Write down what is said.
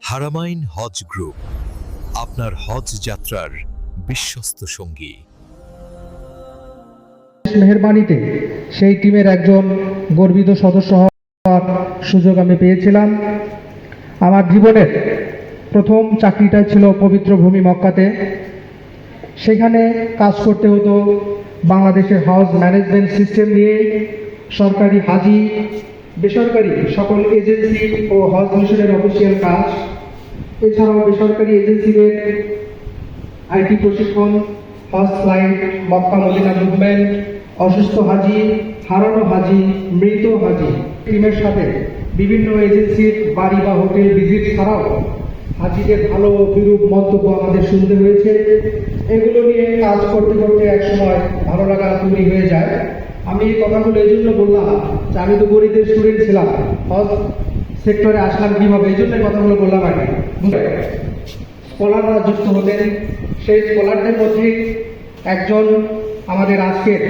হারামাইন হজ group আপনার হজ যাত্রার বিশ্বস্ত সঙ্গী। মেহেরবানিতে সেই টিমের একজন গর্বিত সদস্য হওয়ার সুযোগ আমি পেয়েছিলাম। আমার জীবনের প্রথম চাকরিটা ছিল পবিত্র ভূমি মক্কাতে। সেখানে কাজ করতে হতো বাংলাদেশের হজ ম্যানেজমেন্ট সিস্টেম নিয়ে। সরকারি হাজি, বেসরকারি সকল এজেন্সি ও হজ মিশনের অফিসিয়াল কাজ, এছাড়াও বেসরকারি এজেন্সিদের আইটি প্রশিক্ষণ, হজ ফ্লাইট, মক্কা মদিনা মুভমেন্ট, অসুস্থ হাজি, হারানো হাজি, মৃত হাজি টিমের সাথে বিভিন্ন এজেন্সির বাড়ি বা হোটেল ভিজিট ছাড়াও হাজিদের ভালো বিরূপ মন্তব্য আমাদের শুনতে হয়েছে। এগুলো নিয়ে কাজ করতে করতে একসময় ভালো লাগা তৈরি হয়ে যায়। আমি এই কথাগুলো এই জন্য বললাম যে আমি তো গরিবের স্টুডেন্ট ছিলাম, হজ সেক্টরে আসলাম কীভাবে, এই জন্য কথাগুলো বললাম আর কি। স্কলাররা যুক্ত হতেন, সেই স্কলারদের মধ্যে একজন আমাদের আজকের